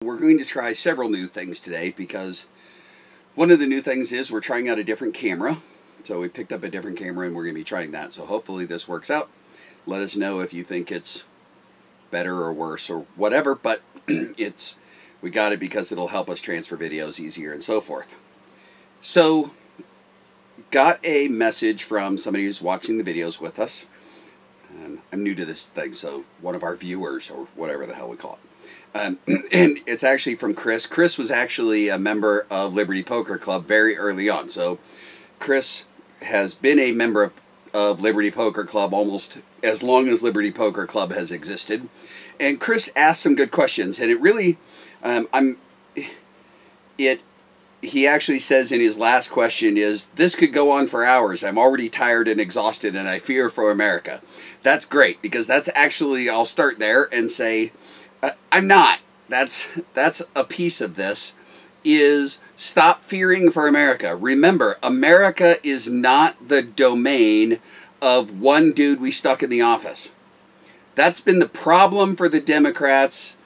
We're going to try several new things today because one of the new things is we're trying out a different camera. So we picked up a different camera and we're going to be trying that. So hopefully this works out. Let us know if you think it's better or worse or whatever, but we got it because it'll help us transfer videos easier and so forth. So got a message from somebody who's watching the videos with us. And I'm new to this thing, so one of our viewers or whatever the hell we call it. And it's actually from Chris. Chris was actually a member of Liberty Poker Club very early on. So Chris has been a member of Liberty Poker Club almost as long as Liberty Poker Club has existed. And Chris asked some good questions, and it really, he actually says in his last question is, this could go on for hours. I'm already tired and exhausted and I fear for America. That's great, because that's actually, I'll start there and say, I'm not. That's a piece of this, is stop fearing for America. Remember, America is not the domain of one dude we stuck in the office. That's been the problem for the Democrats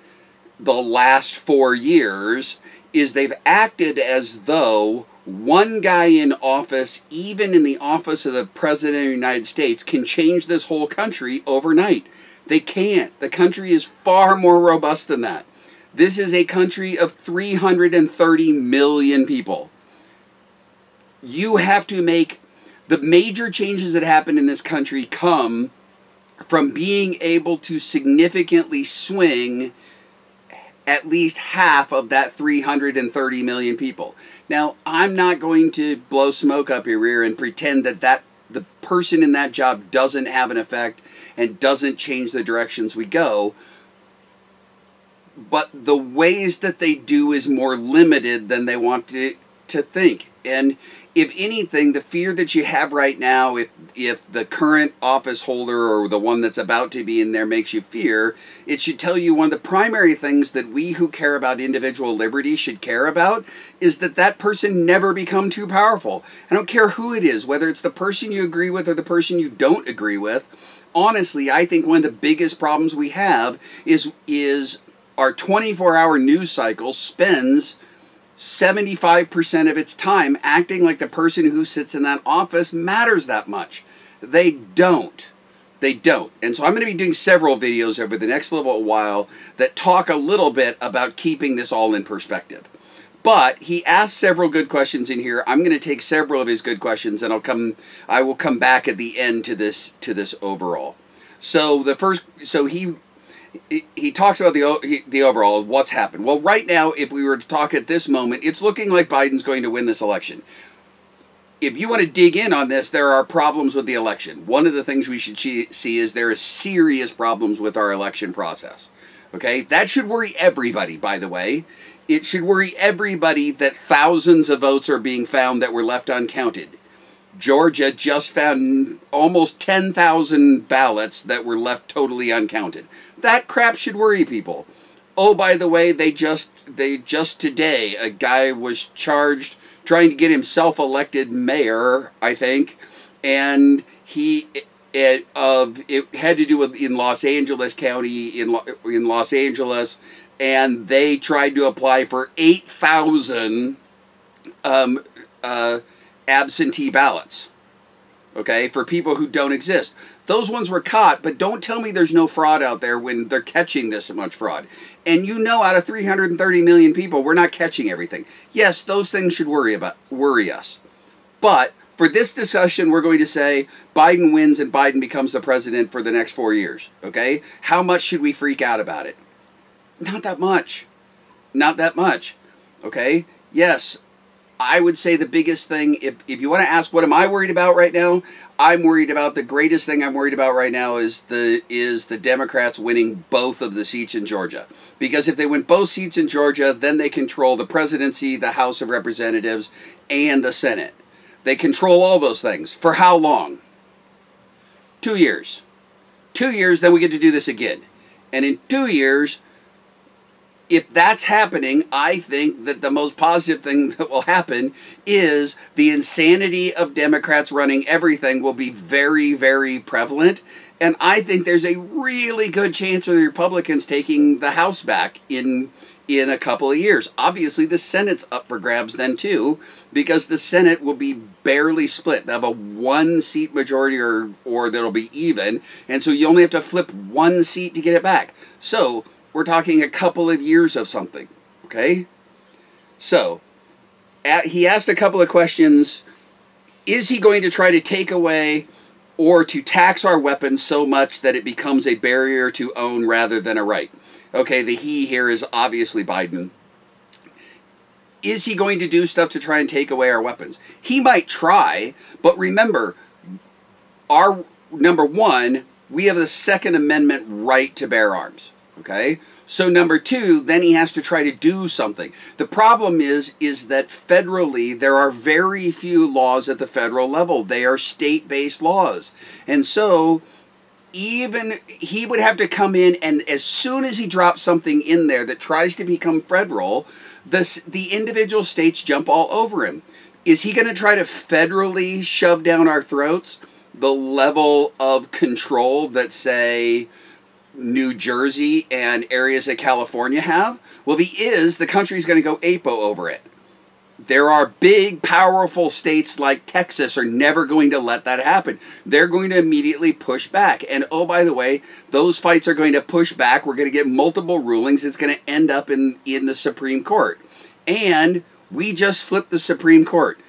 the last 4 years, is they've acted as though one guy in office, even in the office of the President of the United States, can change this whole country overnight. They can't. The country is far more robust than that. This is a country of 330 million people. You have to make the major changes that happen in this country come from being able to significantly swing at least half of that 330 million people. Now, I'm not going to blow smoke up your rear and pretend that the person in that job doesn't have an effect and doesn't change the directions we go. But the ways that they do is more limited than they want to think. And if anything, the fear that you have right now, if the current office holder or the one that's about to be in there makes you fear, it should tell you one of the primary things that we who care about individual liberty should care about is that that person never become too powerful. I don't care who it is, whether it's the person you agree with or the person you don't agree with. Honestly, I think one of the biggest problems we have is our 24-hour news cycle spends 75% of its time acting like the person who sits in that office matters that much. They don't. They don't. And so I'm going to be doing several videos over the next little while that talk a little bit about keeping this all in perspective. But he asked several good questions in here. I'm going to take several of his good questions and I will come back at the end to this overall. So he talks about the overall, what's happened. Well, right now, if we were to talk at this moment, it's looking like Biden's going to win this election. If you want to dig in on this, there are problems with the election. One of the things we should see is there are serious problems with our election process. Okay? That should worry everybody, by the way. It should worry everybody that thousands of votes are being found that were left uncounted. Georgia just found almost 10,000 ballots that were left totally uncounted. That crap should worry people. Oh, by the way, they just today, a guy was charged trying to get himself elected mayor, I think, and it had to do with in Los Angeles County, in Los Angeles, and they tried to apply for 8,000 absentee ballots, okay, for people who don't exist. Those ones were caught, but don't tell me there's no fraud out there when they're catching this much fraud. And you know, out of 330 million people, we're not catching everything. Yes, those things should worry us. But for this discussion, we're going to say Biden wins and Biden becomes the president for the next 4 years, okay? How much should we freak out about it? Not that much. Not that much, okay? Yes, I would say the biggest thing, if you want to ask what am I worried about right now, I'm worried about, the greatest thing I'm worried about right now is the Democrats winning both of the seats in Georgia. Because if they win both seats in Georgia, then they control the presidency, the House of Representatives, and the Senate. They control all those things. For how long? 2 years. 2 years, then we get to do this again. And in 2 years, if that's happening, I think that the most positive thing that will happen is the insanity of Democrats running everything will be very, very prevalent. And I think there's a really good chance of the Republicans taking the House back in in a couple of years. Obviously, the Senate's up for grabs then too, because the Senate will be barely split. They'll have a 1-seat majority, or that'll be even, and so you only have to flip 1 seat to get it back. So we're talking a couple of years of something, okay? So he asked a couple of questions. Is he going to try to take away or to tax our weapons so much that it becomes a barrier to own rather than a right? Okay, the he here is obviously Biden. Is he going to do stuff to try and take away our weapons? He might try, but remember, number one, we have the Second Amendment right to bear arms, okay? So number two, then he has to try to do something. The problem is that federally, there are very few laws at the federal level. They are state-based laws. And so even he would have to come in, and as soon as he drops something in there that tries to become federal, the individual states jump all over him. Is he going to try to federally shove down our throats the level of control that, say, New Jersey and areas of California have? Well, if he is, the country's going to go apo over it. There are big, powerful states like Texas are never going to let that happen. They're going to immediately push back. And oh, by the way, those fights are going to push back. We're going to get multiple rulings. It's going to end up in the Supreme Court. And we just flipped the Supreme Court.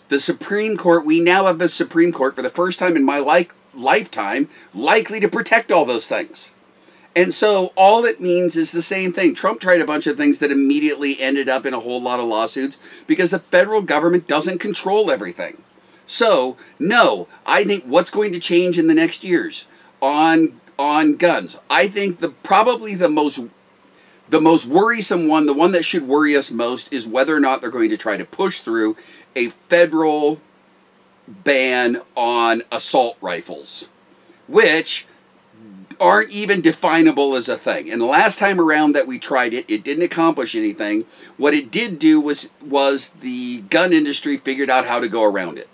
The Supreme Court, we now have a Supreme Court for the first time in my lifetime likely to protect all those things. And so all it means is the same thing. Trump tried a bunch of things that immediately ended up in a whole lot of lawsuits because the federal government doesn't control everything. So, no, I think what's going to change in the next years on guns, I think probably the most worrisome one, the one that should worry us most, is whether or not they're going to try to push through a federal ban on assault rifles, which aren't even definable as a thing. And the last time around that we tried it, it didn't accomplish anything. What it did do was the gun industry figured out how to go around it.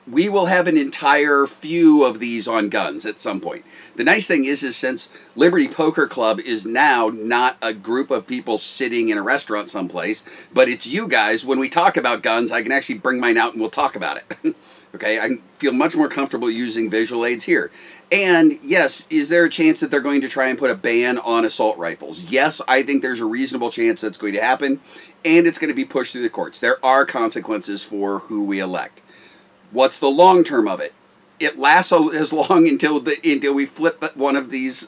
We will have an entire few of these on guns at some point. The nice thing is since Liberty Poker Club is now not a group of people sitting in a restaurant someplace, but it's you guys, when we talk about guns, I can actually bring mine out and we'll talk about it. Okay, I feel much more comfortable using visual aids here. And yes, is there a chance that they're going to try and put a ban on assault rifles? Yes, I think there's a reasonable chance that's going to happen, and it's going to be pushed through the courts. There are consequences for who we elect. What's the long term of it? It lasts as long until we flip one of these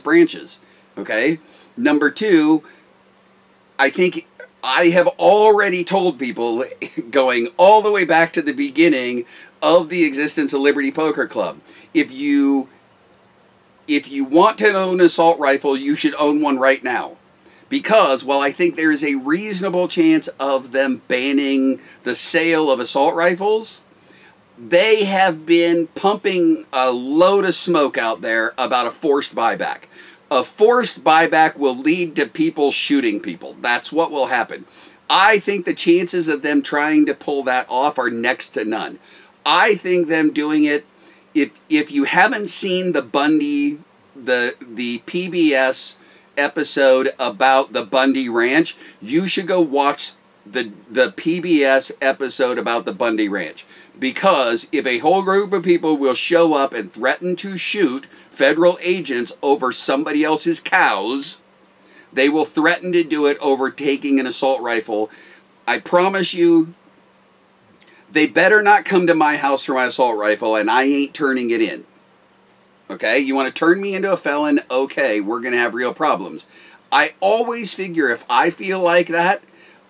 branches. Okay? Number two, I think I have already told people, going all the way back to the beginning of the existence of Liberty Poker Club, if you want to own an assault rifle, you should own one right now. Because while I think there is a reasonable chance of them banning the sale of assault rifles, they have been pumping a load of smoke out there about a forced buyback. A forced buyback will lead to people shooting people. That's what will happen. I think the chances of them trying to pull that off are next to none. I think them doing it, if you haven't seen the Bundy, the PBS episode about the Bundy Ranch, you should go watch the PBS episode about the Bundy Ranch. Because if a whole group of people will show up and threaten to shoot federal agents over somebody else's cows, they will threaten to do it over taking an assault rifle. I promise you, they better not come to my house for my assault rifle, and I ain't turning it in. Okay? You want to turn me into a felon? Okay, we're going to have real problems. I always figure if I feel like that,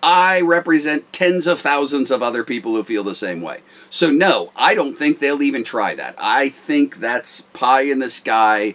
I represent tens of thousands of other people who feel the same way. So no, I don't think they'll even try that. I think that's pie in the sky,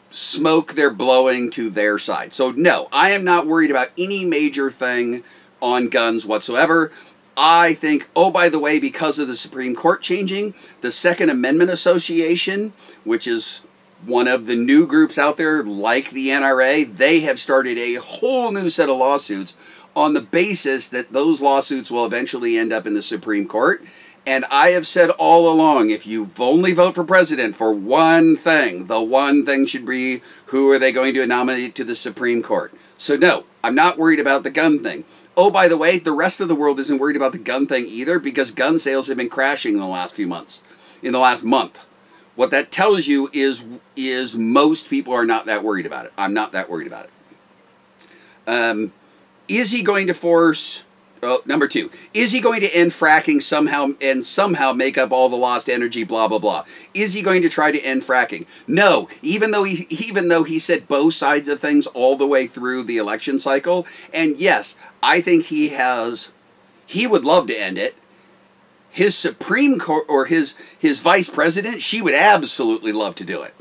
smoke they're blowing to their side. So no, I am not worried about any major thing on guns whatsoever. I think, oh, by the way, because of the Supreme Court changing, the Second Amendment Association, which is one of the new groups out there like the NRA, they have started a whole new set of lawsuits on the basis that those lawsuits will eventually end up in the Supreme Court. And I have said all along, if you only vote for president for one thing, the one thing should be, who are they going to nominate to the Supreme Court? So no, I'm not worried about the gun thing. Oh, by the way, the rest of the world isn't worried about the gun thing either, because gun sales have been crashing in the last few months, in the last month. What that tells you is most people are not that worried about it. I'm not that worried about it. Is he going to force... Oh, number 2. Is he going to end fracking somehow make up all the lost energy, blah, blah, blah? Is he going to try to end fracking? No. Even though he said both sides of things all the way through the election cycle. And yes, I think he would love to end it. His Supreme Court, or his vice president, she would absolutely love to do it.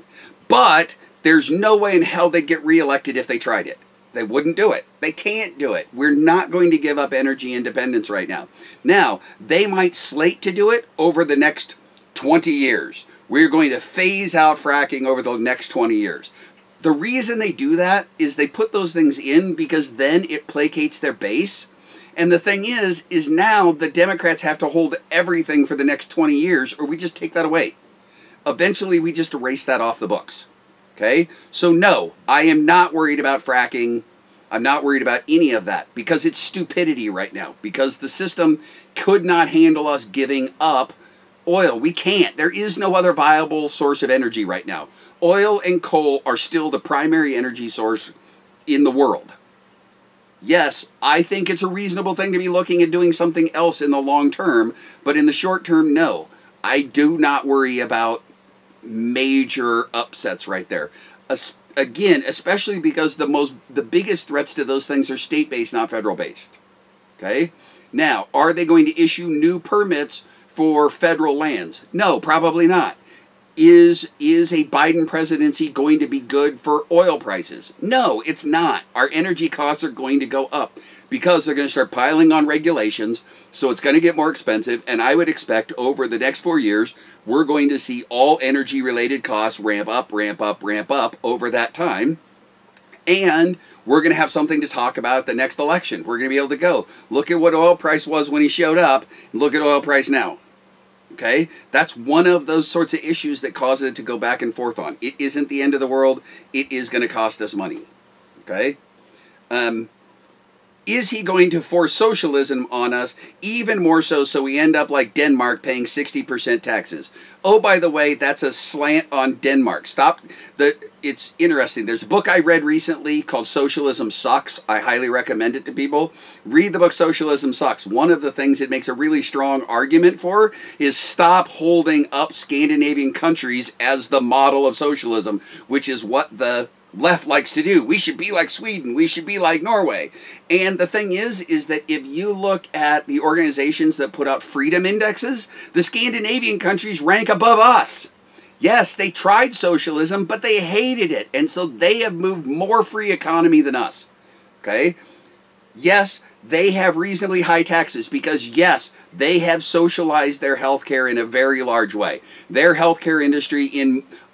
But there's no way in hell they'd get reelected if they tried it. They wouldn't do it. They can't do it. We're not going to give up energy independence right now. Now, they might slate to do it over the next 20 years. We're going to phase out fracking over the next 20 years. The reason they do that is they put those things in because then it placates their base. And the thing is now the Democrats have to hold everything for the next 20 years, or we just take that away. Eventually, we just erase that off the books. Okay? So no, I am not worried about fracking. I'm not worried about any of that, because it's stupidity right now. Because the system could not handle us giving up oil. We can't. There is no other viable source of energy right now. Oil and coal are still the primary energy source in the world. Yes, I think it's a reasonable thing to be looking at doing something else in the long term, but in the short term, no. I do not worry about major upsets right there. Again, especially because the biggest threats to those things are state-based, not federal-based. Okay? Now, are they going to issue new permits for federal lands? No, probably not. Is a Biden presidency going to be good for oil prices? No, it's not. Our energy costs are going to go up because they're going to start piling on regulations, so it's going to get more expensive, and I would expect over the next 4 years, we're going to see all energy-related costs ramp up, ramp up, ramp up over that time, and we're going to have something to talk about at the next election. We're going to be able to go, look at what oil price was when he showed up, and look at oil price now. Okay? That's one of those sorts of issues that cause it to go back and forth on. It isn't the end of the world. It is going to cost us money. Okay? Is he going to force socialism on us even more so we end up like Denmark paying 60% taxes? Oh, by the way, that's a slant on Denmark. It's interesting. There's a book I read recently called Socialism Sucks. I highly recommend it to people. Read the book Socialism Sucks. One of the things it makes a really strong argument for is stop holding up Scandinavian countries as the model of socialism, which is what the left likes to do. We should be like Sweden. We should be like Norway. And the thing is that if you look at the organizations that put out freedom indexes, the Scandinavian countries rank above us. Yes, they tried socialism, but they hated it. And so they have moved more free economy than us. Okay? Yes, they have reasonably high taxes because, yes, they have socialized their healthcare in a very large way. Their healthcare industry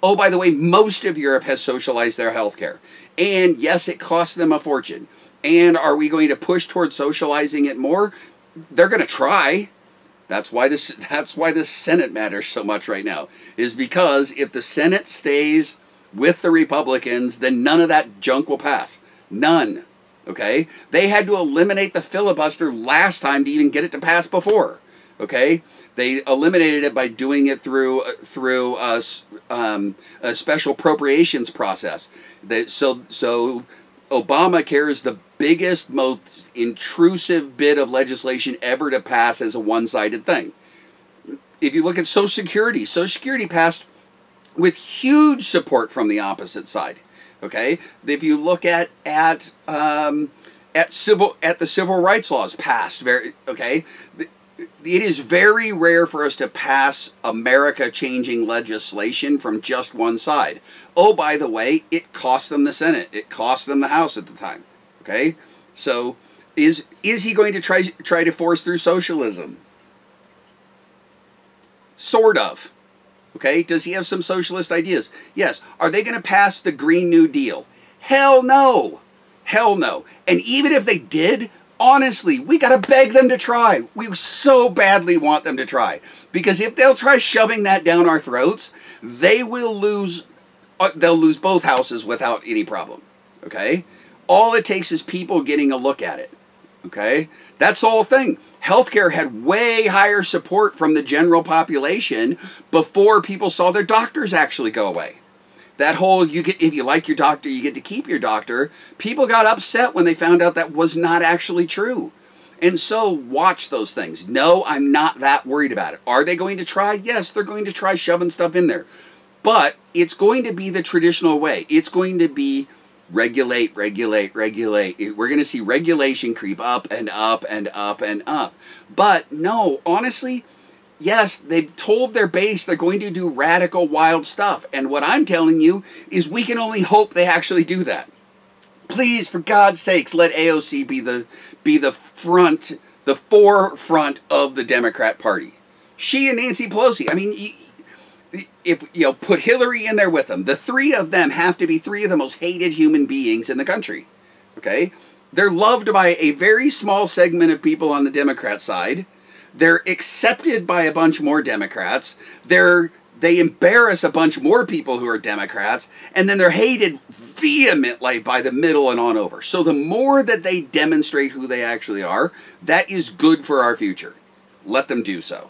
oh, by the way, most of Europe has socialized their healthcare. And yes, it costs them a fortune. And are we going to push towards socializing it more? They're going to try. That's why the Senate matters so much right now, is because if the Senate stays with the Republicans, then none of that junk will pass. None. Okay? They had to eliminate the filibuster last time to even get it to pass before. Okay? They eliminated it by doing it through a special appropriations process. So Obamacare is the biggest, most intrusive bit of legislation ever to pass as a one-sided thing. If you look at Social Security passed with huge support from the opposite side. Okay, if you look at the civil rights laws passed, it is very rare for us to pass America-changing legislation from just one side. Oh, by the way, it cost them the Senate. It cost them the House at the time. Okay, so is he going to try to force through socialism? Sort of. Okay, does he have some socialist ideas? Yes. Are they going to pass the Green New Deal? Hell no. Hell no. And even if they did, honestly, we got to beg them to try. We so badly want them to try. Because if they'll try shoving that down our throats, they will lose, they'll lose both houses without any problem. Okay? All it takes is people getting a look at it. Okay? That's the whole thing. Healthcare had way higher support from the general population before people saw their doctors actually go away. That whole, if you like your doctor, you get to keep your doctor. People got upset when they found out that was not actually true. And so watch those things. No, I'm not that worried about it. Are they going to try? Yes, they're going to try shoving stuff in there. But it's going to be the traditional way. It's going to be regulate, regulate, regulate. We're going to see regulation creep up and up and up and up. But no, honestly, yes, they've told their base they're going to do radical, wild stuff. And what I'm telling you is we can only hope they actually do that. Please, for God's sakes, let AOC be the forefront of the Democrat Party. She and Nancy Pelosi. I mean, if you put Hillary in there with them, the three of them have to be three of the most hated human beings in the country. Okay? They're loved by a very small segment of people on the Democrat side. They're accepted by a bunch more Democrats. They embarrass a bunch more people who are Democrats, and then they're hated vehemently by the middle and on over. So the more that they demonstrate who they actually are, that is good for our future. Let them do so.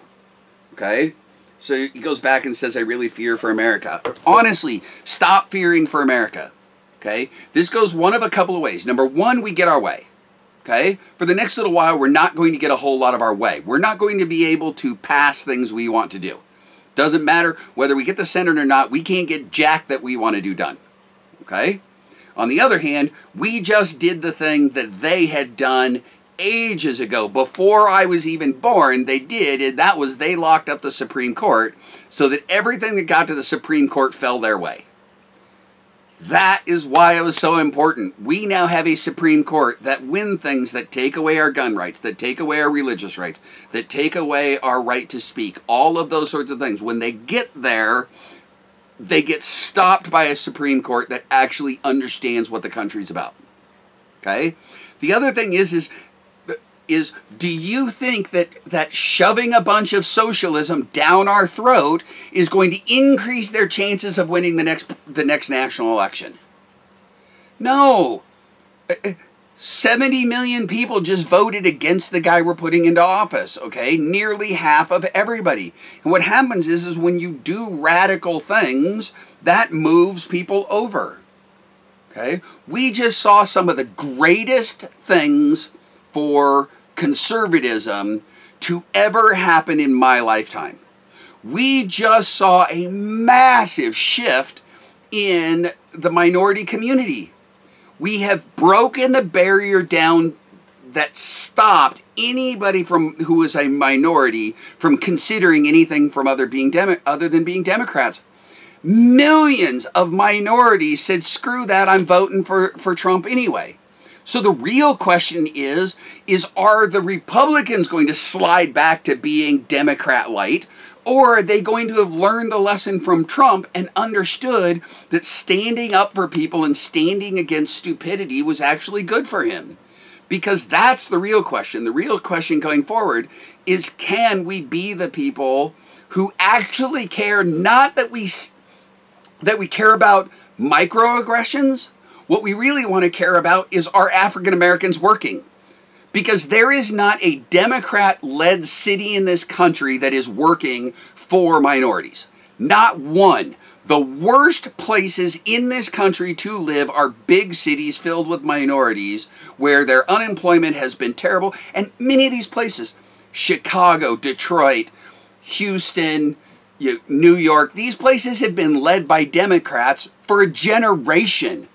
Okay? So he goes back and says, I really fear for America. Honestly, stop fearing for America. Okay? This goes one of a couple of ways. Number one, we get our way. Okay? For the next little while, we're not going to get a whole lot of our way. We're not going to be able to pass things we want to do. Doesn't matter whether we get the Senate or not, we can't get jack that we want to do done. Okay? On the other hand, we just did the thing that they had done ages ago. Before I was even born, they did, and that was they locked up the Supreme Court so that everything that got to the Supreme Court fell their way. That is why it was so important. We now have a Supreme Court that win things that take away our gun rights, that take away our religious rights, that take away our right to speak, all of those sorts of things. When they get there, they get stopped by a Supreme Court that actually understands what the country's about. Okay? The other thing is do you think that shoving a bunch of socialism down our throat is going to increase their chances of winning the next national election? No. 70 million people just voted against the guy we're putting into office, okay? Nearly half of everybody. And what happens is when you do radical things, that moves people over. Okay? We just saw some of the greatest things for conservatism to ever happen in my lifetime. We just saw a massive shift in the minority community. We have broken the barrier down that stopped anybody who was a minority from considering anything from other than being Democrats. Millions of minorities said, screw that, I'm voting for Trump anyway. So the real question is are the Republicans going to slide back to being Democrat-light, or are they going to have learned the lesson from Trump and understood that standing up for people and standing against stupidity was actually good for him? Because that's the real question. The real question going forward is, can we be the people who actually care, not that we care about microaggressions. What we really want to care about is, are African Americans working? Because there is not a Democrat-led city in this country that is working for minorities. Not one. The worst places in this country to live are big cities filled with minorities where their unemployment has been terrible. And many of these places, Chicago, Detroit, Houston, New York, these places have been led by Democrats for a generation.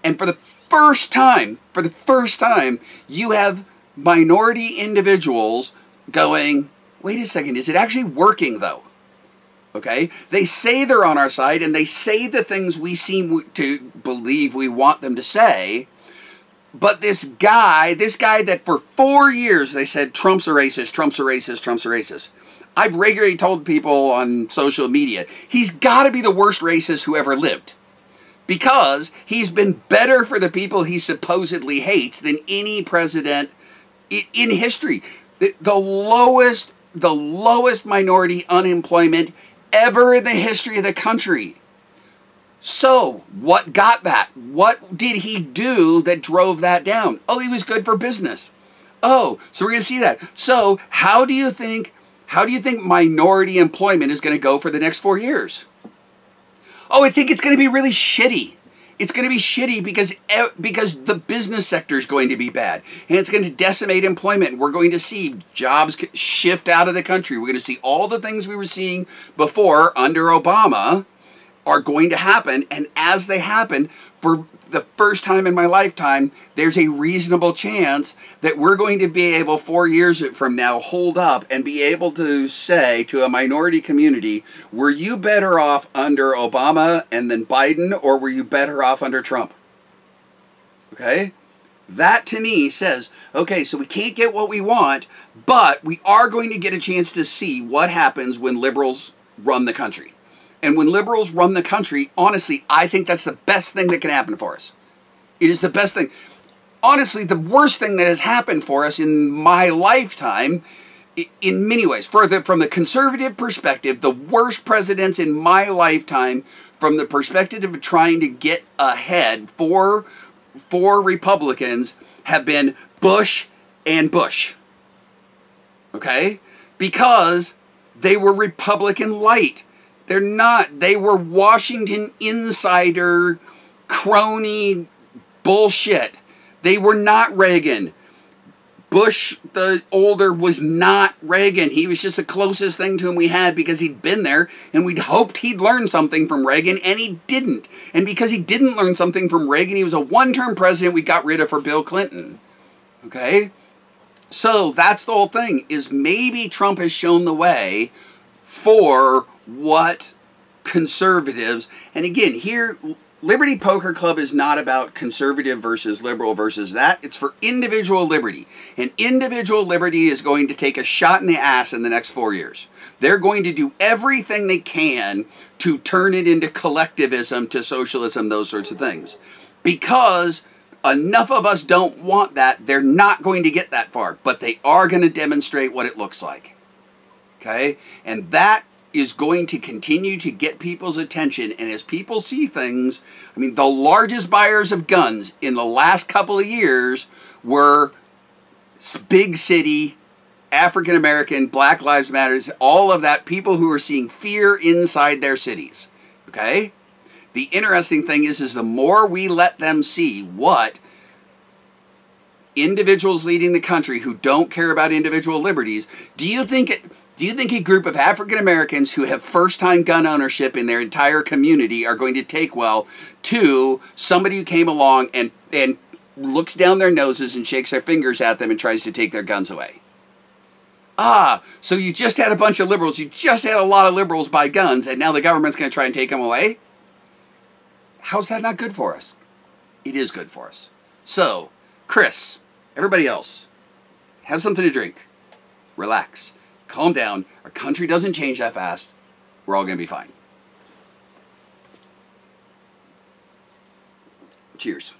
And for the first time, you have minority individuals going, wait a second, is it actually working though? Okay? They say they're on our side and they say the things we seem to believe we want them to say. But this guy that for 4 years they said Trump's a racist, Trump's a racist, Trump's a racist. I've regularly told people on social media, he's got to be the worst racist who ever lived. Because he's been better for the people he supposedly hates than any president in history. The lowest minority unemployment ever in the history of the country. So, what got that? What did he do that drove that down? Oh, he was good for business. Oh, so we're going to see that. So, how do you think minority employment is going to go for the next 4 years? Oh, I think it's going to be really shitty. It's going to be shitty because the business sector is going to be bad. And it's going to decimate employment. We're going to see jobs shift out of the country. We're going to see all the things we were seeing before under Obama are going to happen. And as they happen, for the first time in my lifetime, there's a reasonable chance that we're going to be able 4 years from now hold up and be able to say to a minority community, were you better off under Obama and then Biden, or were you better off under Trump? Okay? That to me says, okay, so we can't get what we want, but we are going to get a chance to see what happens when liberals run the country. And when liberals run the country, honestly, I think that's the best thing that can happen for us. It is the best thing. Honestly, the worst thing that has happened for us in my lifetime, in many ways, from the conservative perspective, the worst presidents in my lifetime, from the perspective of trying to get ahead for Republicans, have been Bush and Bush. Okay? Because they were Republican light. They're not. They were Washington insider crony bullshit. They were not Reagan. Bush, the older, was not Reagan. He was just the closest thing to him we had because he'd been there, and we'd hoped he'd learn something from Reagan, and he didn't. And because he didn't learn something from Reagan, he was a one-term president we got rid of for Bill Clinton. Okay? So that's the whole thing, is maybe Trump has shown the way for what conservatives, and again, here, Liberty Poker Club is not about conservative versus liberal versus that. It's for individual liberty. And individual liberty is going to take a shot in the ass in the next 4 years. They're going to do everything they can to turn it into collectivism, to socialism, those sorts of things. Because enough of us don't want that, they're not going to get that far. But they are going to demonstrate what it looks like. Okay? And that is going to continue to get people's attention. And as people see things, I mean, the largest buyers of guns in the last couple of years were big city, African American, Black Lives Matter, all of that, people who are seeing fear inside their cities. Okay? The interesting thing is the more we let them see what individuals leading the country who don't care about individual liberties, do you think a group of African Americans who have first-time gun ownership in their entire community are going to take well to somebody who came along and looks down their noses and shakes their fingers at them and tries to take their guns away? Ah, so you just had a bunch of liberals, you just had a lot of liberals buy guns, and now the government's going to try and take them away? How's that not good for us? It is good for us. So, Chris, everybody else, have something to drink. Relax. Calm down. Our country doesn't change that fast. We're all going to be fine. Cheers.